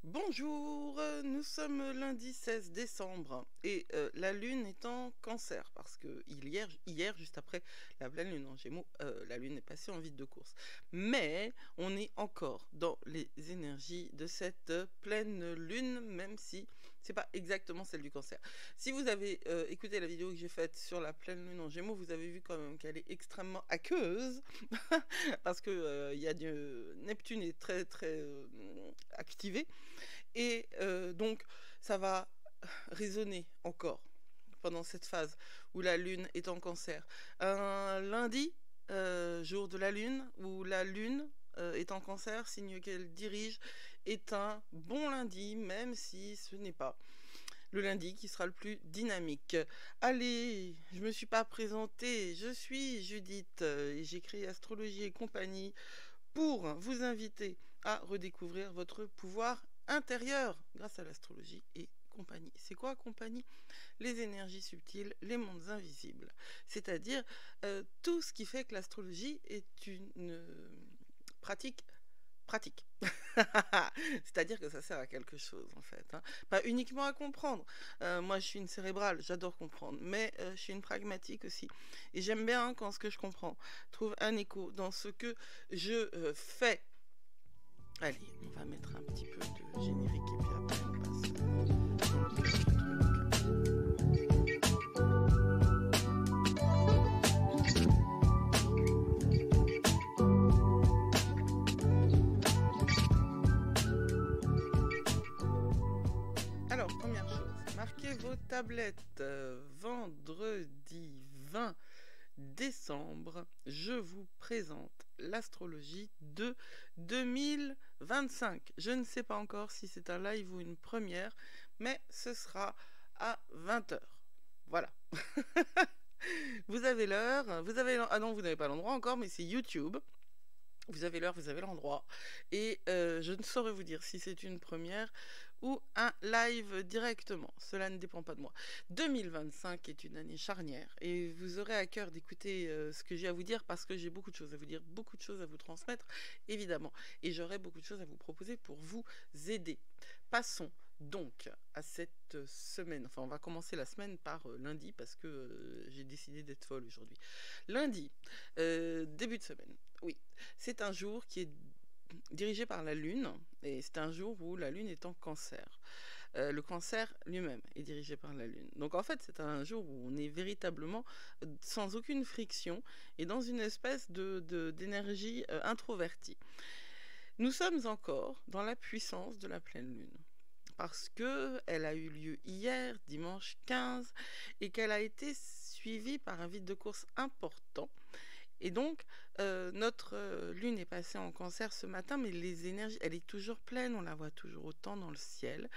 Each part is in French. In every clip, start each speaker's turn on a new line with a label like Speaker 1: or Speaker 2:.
Speaker 1: Bonjour, nous sommes lundi 16 décembre et la lune est en cancer parce que hier, juste après la pleine lune en gémeaux, la lune est passée en vide de course. Mais on est encore dans les énergies de cette pleine lune, même si c'est pas exactement celle du cancer. Si vous avez écouté la vidéo que j'ai faite sur la pleine lune en gémeaux, vous avez vu quand même qu'elle est extrêmement aqueuse parce que il y a Neptune est très très activé et donc, ça va résonner encore pendant cette phase où la lune est en cancer. Un lundi, jour de la lune, où la lune est en cancer, signe qu'elle dirige, est un bon lundi, même si ce n'est pas le lundi qui sera le plus dynamique. Allez, je me suis pas présentée, je suis Judith et j'ai créé Astrologie et compagnie pour vous inviter à redécouvrir votre pouvoir intérieur grâce à l'astrologie et compagnie. C'est quoi compagnie? Les énergies subtiles, les mondes invisibles. C'est-à-dire tout ce qui fait que l'astrologie est une pratique pratique. C'est-à-dire que ça sert à quelque chose en fait. Hein. Pas uniquement à comprendre. Moi je suis une cérébrale, j'adore comprendre, mais je suis une pragmatique aussi. Et j'aime bien quand ce que je comprends trouve un écho dans ce que je fais. Allez, on va mettre un petit peu de générique et puis après on passe dans le cœur du truc. Alors, première chose, marquez vos tablettes. Vendredi 20 décembre, je vous présente l'astrologie de 2025. Je ne sais pas encore si c'est un live ou une première, mais ce sera à 20 heures. Voilà. Vous avez l'heure, vous avez... Ah non, vous n'avez pas l'endroit encore, mais c'est YouTube. Vous avez l'heure, vous avez l'endroit. Et je ne saurais vous dire si c'est une première ou un live directement. Cela ne dépend pas de moi. 2025 est une année charnière et vous aurez à cœur d'écouter ce que j'ai à vous dire parce que j'ai beaucoup de choses à vous dire, beaucoup de choses à vous transmettre, évidemment. Et j'aurai beaucoup de choses à vous proposer pour vous aider. Passons donc à cette semaine. Enfin, on va commencer la semaine par lundi parce que j'ai décidé d'être folle aujourd'hui. Lundi, début de semaine. Oui, c'est un jour qui est dirigé par la Lune, et c'est un jour où la Lune est en cancer. Le cancer lui-même est dirigé par la Lune. Donc en fait, c'est un jour où on est véritablement sans aucune friction et dans une espèce d'énergie introvertie. Nous sommes encore dans la puissance de la pleine Lune. Parce que elle a eu lieu hier, dimanche 15, et qu'elle a été suivie par un vide de course important. Et donc, notre lune est passée en cancer ce matin, mais les énergies, elle est toujours pleine, on la voit toujours autant dans le ciel.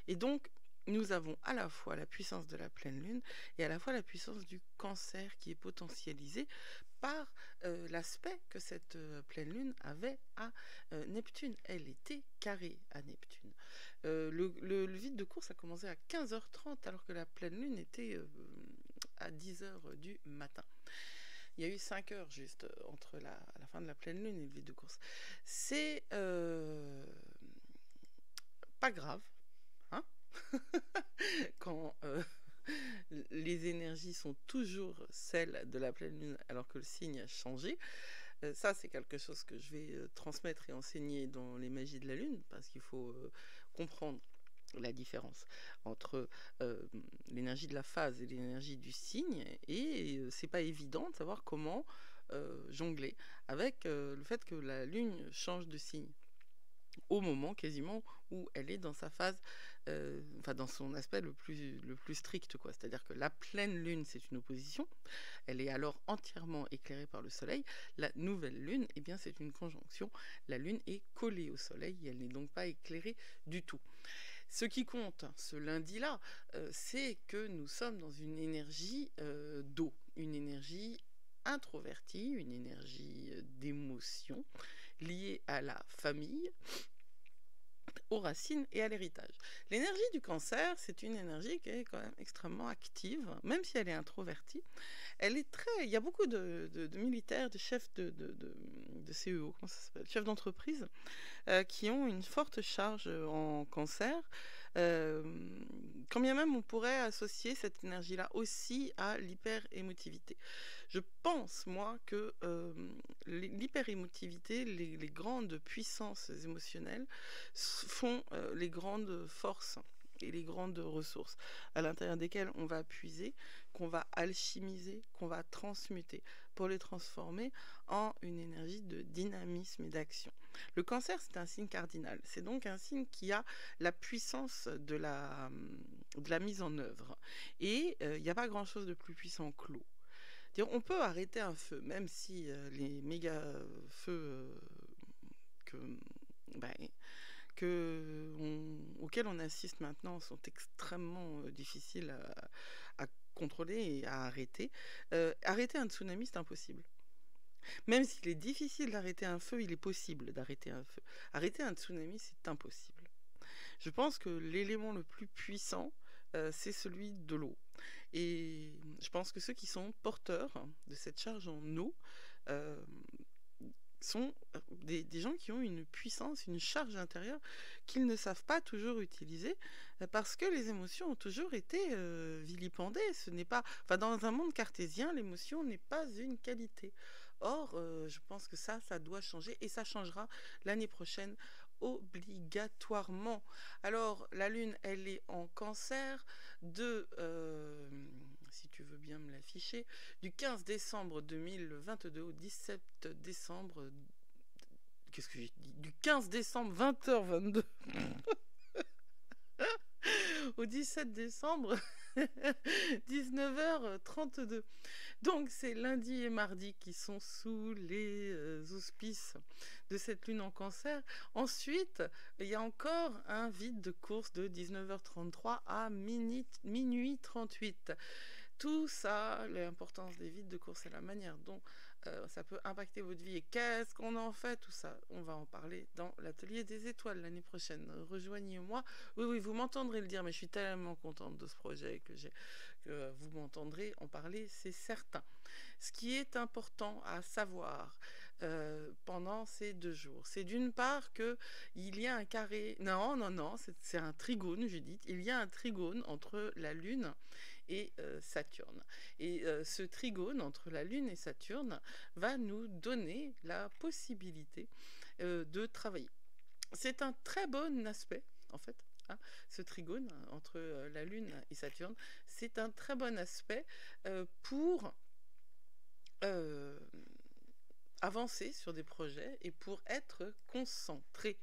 Speaker 1: Et donc, nous avons à la fois la puissance de la pleine lune et à la fois la puissance du cancer qui est potentialisée par l'aspect que cette pleine lune avait à Neptune. Elle était carrée à Neptune. Le vide de course a commencé à 15h30 alors que la pleine lune était à 10h du matin. Il y a eu 5 heures juste entre la fin de la pleine lune et le vide de course. C'est pas grave, hein quand les énergies sont toujours celles de la pleine lune alors que le signe a changé. Ça, c'est quelque chose que je vais transmettre et enseigner dans les magies de la lune parce qu'il faut comprendre la différence entre l'énergie de la phase et l'énergie du signe et c'est pas évident de savoir comment jongler avec le fait que la lune change de signe au moment quasiment où elle est dans sa phase, enfin dans son aspect le plus strict, quoi. C'est-à-dire que la pleine lune, c'est une opposition, elle est alors entièrement éclairée par le soleil. La nouvelle lune, eh bien c'est une conjonction, la lune est collée au soleil, et elle n'est donc pas éclairée du tout. Ce qui compte ce lundi-là, c'est que nous sommes dans une énergie d'eau, une énergie introvertie, une énergie d'émotion liée à la famille, aux racines et à l'héritage. L'énergie du cancer, c'est une énergie qui est quand même extrêmement active, même si elle est introvertie. Elle est très. Il y a beaucoup de militaires, de chefs de CEO, comment ça s'appelle, chefs d'entreprise, qui ont une forte charge en cancer. Euh, Quand bien même on pourrait associer cette énergie-là aussi à l'hyper-émotivité. Je pense, moi, que l'hyper-émotivité, les grandes puissances émotionnelles font les grandes forces et les grandes ressources à l'intérieur desquelles on va puiser, qu'on va alchimiser, qu'on va transmuter pour les transformer en une énergie de dynamisme et d'action. Le cancer, c'est un signe cardinal. C'est donc un signe qui a la puissance de la mise en œuvre. Et il n'y a pas grand-chose de plus puissant que l'eau. On peut arrêter un feu, même si les méga feux que, ben, auxquels on assiste maintenant sont extrêmement difficiles à contrôler et à arrêter. Arrêter un tsunami, c'est impossible. Même s'il est difficile d'arrêter un feu, il est possible d'arrêter un feu. Arrêter un tsunami, c'est impossible. Je pense que l'élément le plus puissant, c'est celui de l'eau. Et je pense que ceux qui sont porteurs de cette charge en eau euh, sont des gens qui ont une puissance, une charge intérieure qu'ils ne savent pas toujours utiliser parce que les émotions ont toujours été vilipendées. Ce n'est pas, enfin, dans un monde cartésien, l'émotion n'est pas une qualité. Or, je pense que ça doit changer et ça changera l'année prochaine obligatoirement. Alors, la Lune, elle est en cancer si tu veux bien me l'afficher, du 15 décembre 2022 au 17 décembre... Qu'est-ce que j'ai dit? Du 15 décembre 20h22 au 17 décembre 19h32. Donc c'est lundi et mardi qui sont sous les auspices de cette lune en cancer. Ensuite, il y a encore un vide de course de 19h33 à minuit 38. Tout ça, l'importance des vides de course et la manière dont ça peut impacter votre vie et qu'est-ce qu'on en fait, tout ça, on va en parler dans l'atelier des étoiles l'année prochaine. Rejoignez-moi. Oui, oui, vous m'entendrez le dire, mais je suis tellement contente de ce projet que vous m'entendrez en parler, c'est certain. Ce qui est important à savoir pendant ces 2 jours, c'est d'une part que il y a un carré, non, c'est un trigone, Judith, il y a un trigone entre la Lune et Saturne. Et ce trigone entre la Lune et Saturne va nous donner la possibilité de travailler. C'est un très bon aspect, en fait. Hein, ce trigone entre la Lune et Saturne, c'est un très bon aspect pour avancer sur des projets et pour être concentré.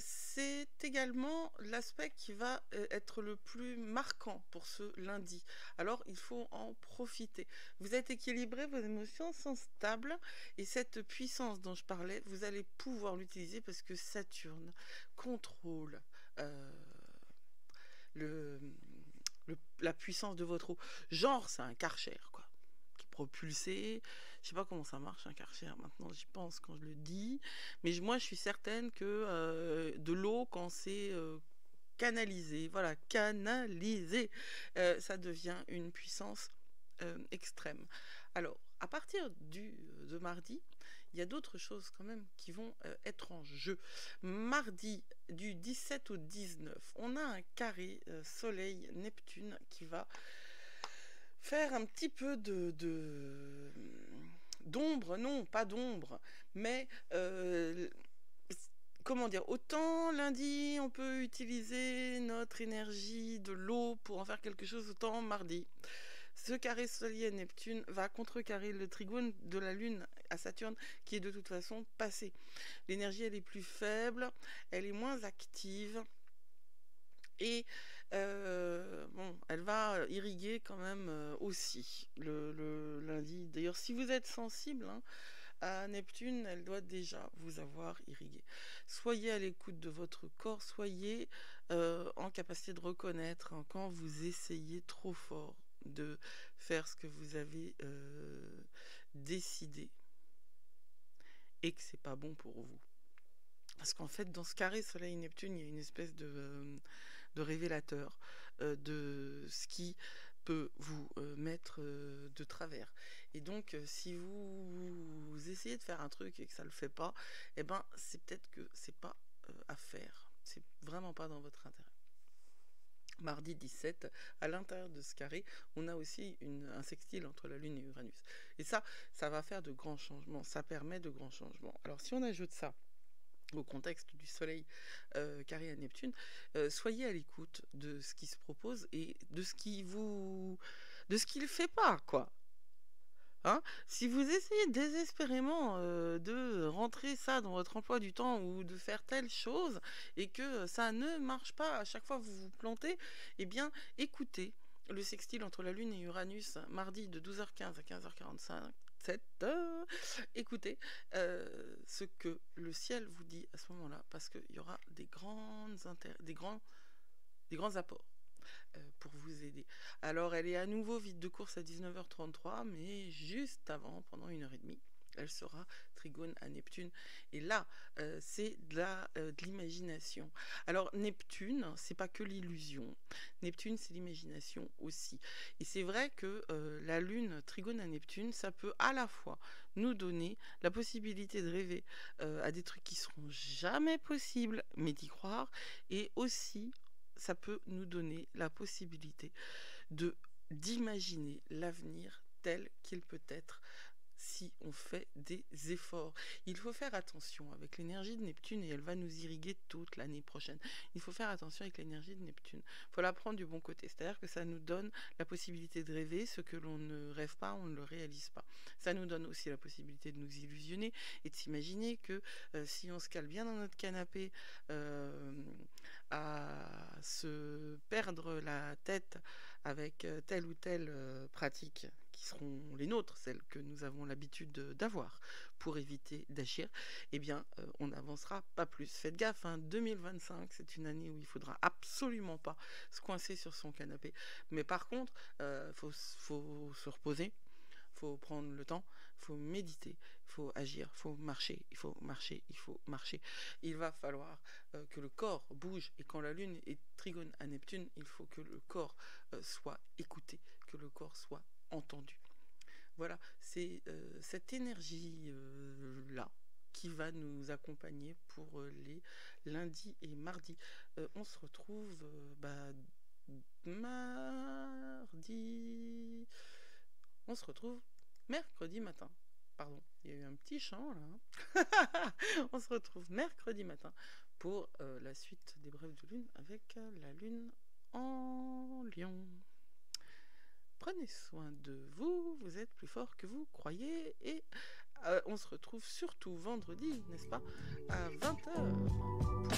Speaker 1: C'est également l'aspect qui va être le plus marquant pour ce lundi. Alors, il faut en profiter. Vous êtes équilibré, vos émotions sont stables et cette puissance dont je parlais, vous allez pouvoir l'utiliser parce que Saturne contrôle le, la puissance de votre eau. Genre, c'est un Karcher, quoi, qui est propulsé. Je sais pas comment ça marche un Karcher, maintenant j'y pense quand je le dis, mais moi je suis certaine que de l'eau, quand c'est canalisé, voilà, canalisé, ça devient une puissance extrême. Alors, à partir de mardi, il y a d'autres choses quand même qui vont être en jeu. Mardi, du 17 au 19, on a un carré Soleil-Neptune qui va faire un petit peu d'ombre, non, pas d'ombre, mais comment dire, autant lundi on peut utiliser notre énergie de l'eau pour en faire quelque chose, autant mardi. Ce carré Soleil-Neptune va contrecarrer le trigone de la Lune à Saturne qui est de toute façon passé. L'énergie elle est plus faible, elle est moins active. Et bon, elle va irriguer quand même aussi le lundi. D'ailleurs, si vous êtes sensible à Neptune, elle doit déjà vous avoir irrigué. Soyez à l'écoute de votre corps, soyez en capacité de reconnaître quand vous essayez trop fort de faire ce que vous avez décidé et que c'est pas bon pour vous. Parce qu'en fait, dans ce carré Soleil-Neptune, il y a une espèce de révélateur de ce qui peut vous mettre de travers. Et donc, si vous essayez de faire un truc et que ça le fait pas, eh ben, c'est peut-être que c'est pas à faire. C'est vraiment pas dans votre intérêt. Mardi 17, à l'intérieur de ce carré, on a aussi un sextile entre la Lune et Uranus. Et ça va faire de grands changements. Ça permet de grands changements. Alors, si on ajoute ça au contexte du Soleil carré à Neptune, soyez à l'écoute de ce qui se propose et de ce qui ne fait pas, quoi. Hein, si vous essayez désespérément de rentrer ça dans votre emploi du temps ou de faire telle chose et que ça ne marche pas, à chaque fois vous vous plantez, eh bien écoutez le sextile entre la Lune et Uranus mardi de 12h15 à 15h45. Écoutez ce que le ciel vous dit à ce moment-là, parce qu'il y aura des grands apports pour vous aider. Alors, elle est à nouveau vide de course à 19h33, mais juste avant, pendant 1h30, elle sera trigone à Neptune. Et là, c'est de l'imagination. Alors, Neptune, c'est pas que l'illusion. Neptune, c'est l'imagination aussi. Et c'est vrai que la Lune trigone à Neptune, ça peut à la fois nous donner la possibilité de rêver à des trucs qui seront jamais possibles, mais d'y croire, et aussi ça peut nous donner la possibilité d'imaginer l'avenir tel qu'il peut être si on fait des efforts. Il faut faire attention avec l'énergie de Neptune et elle va nous irriguer toute l'année prochaine. Il faut faire attention avec l'énergie de Neptune. Il faut la prendre du bon côté, c'est-à-dire que ça nous donne la possibilité de rêver, ce que l'on ne rêve pas, on ne le réalise pas. Ça nous donne aussi la possibilité de nous illusionner et de s'imaginer que si on se cale bien dans notre canapé à se perdre la tête avec telle ou telle pratique qui seront les nôtres, celles que nous avons l'habitude d'avoir pour éviter d'agir, eh bien, on n'avancera pas plus. Faites gaffe, hein, 2025, c'est une année où il faudra absolument pas se coincer sur son canapé. Mais par contre, faut se reposer, faut prendre le temps, faut méditer, faut agir, faut marcher, il faut marcher, il faut marcher. Il va falloir que le corps bouge, et quand la Lune est trigone à Neptune, il faut que le corps soit écouté, que le corps soit entendu. Voilà, c'est cette énergie-là qui va nous accompagner pour les lundis et mardis. On se retrouve mardi. On se retrouve mercredi matin. Pardon, il y a eu un petit chant là. On se retrouve mercredi matin pour la suite des brèves de lune avec la lune en lion. Prenez soin de vous, vous êtes plus fort que vous croyez et on se retrouve surtout vendredi, n'est-ce pas, à 20h.